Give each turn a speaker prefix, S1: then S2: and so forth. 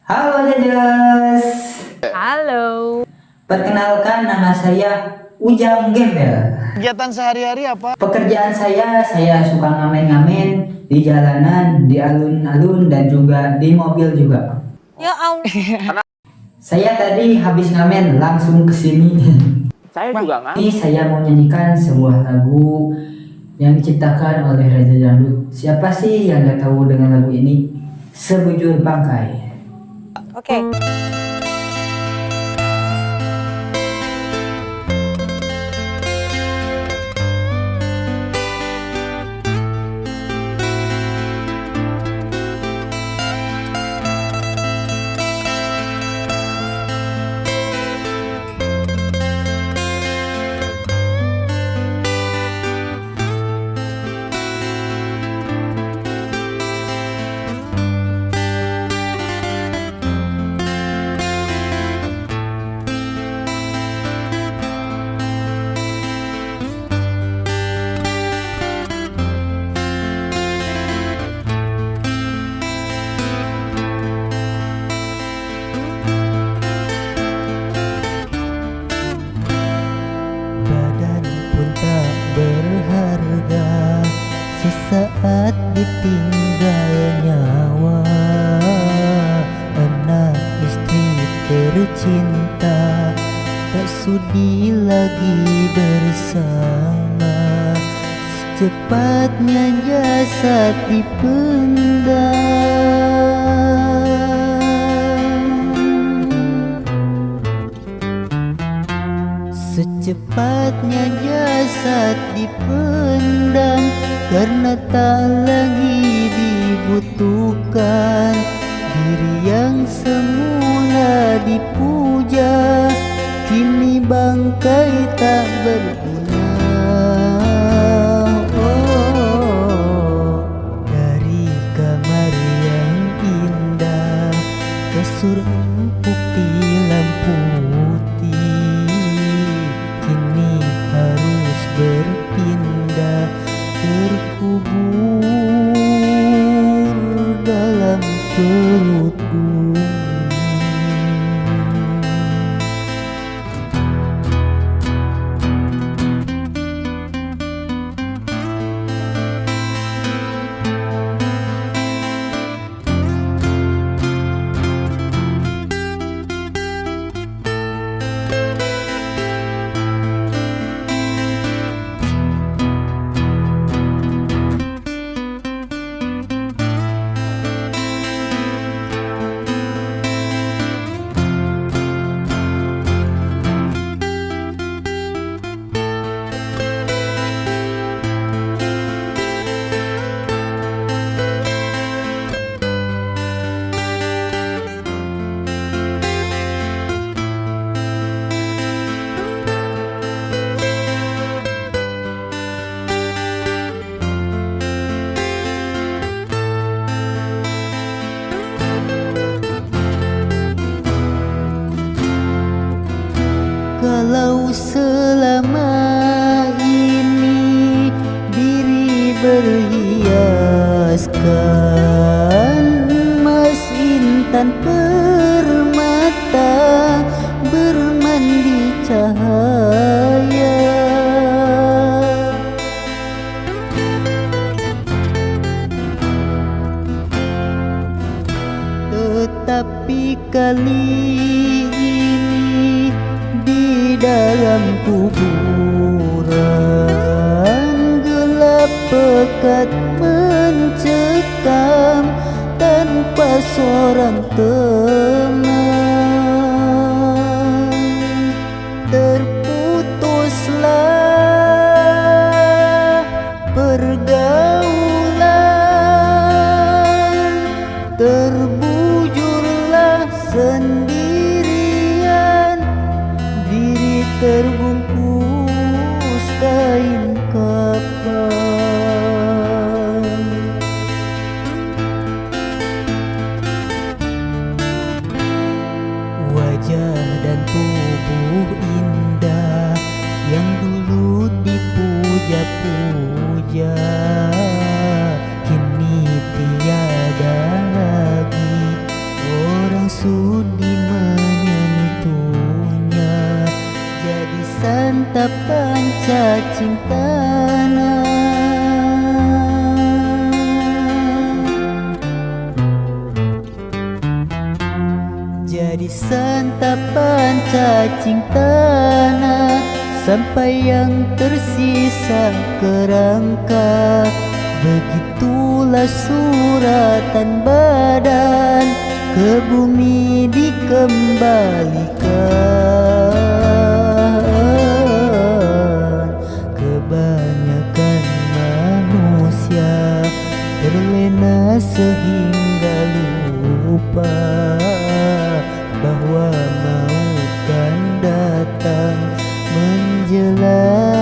S1: Halo Jejes,
S2: Halo.
S1: perkenalkan nama saya Ujang Gembel.
S3: Kegiatan sehari-hari apa?
S1: Pekerjaan saya suka ngamen-ngamen di jalanan, di alun-alun dan juga di mobil juga.
S2: Ya Allah.
S1: Saya tadi habis ngamen langsung ke sini.
S4: Saya juga nggak.
S1: Ini saya mau nyanyikan sebuah lagu yang diciptakan oleh Raja Dangdut. Siapa sih yang nggak tahu dengan lagu ini? Sebujur Bangkai.
S2: Oke.
S5: Badan pun tak berharga, sesaat ditinggal nyawa. Anak istri tercinta tak sudi lagi bersama. Secepatnya jasad dipendam. Secepatnya jasad dipendam karena tak lagi dibutuhkan. Diri yang semula dipuja kini bangkai tak berguna. Oh, dari kamar yang indah, kasur empuk tilam putih, kini harus berpindah terkubur dalam perut bumi. Kalau selama ini diri berhiaskan emas intan permata bermandi cahaya, tetapi kali ini di dalam kuburan gelap pekat mencekam tanpa seorang teman. Terputuslah pergaulan, terbujurlah sendirian, diri terbungkus kain kafan. Wajah dan tubuh indah yang dulu dipuja-puja kini tiada lagi. Orang cacing tanah. Jadi santapan cacing tanah sampai yang tersisa kerangka. Begitulah suratan badan ke bumi dikembalikan. Kebanyakan manusia terlena sehingga lupa bahwa maut kan datang menjelang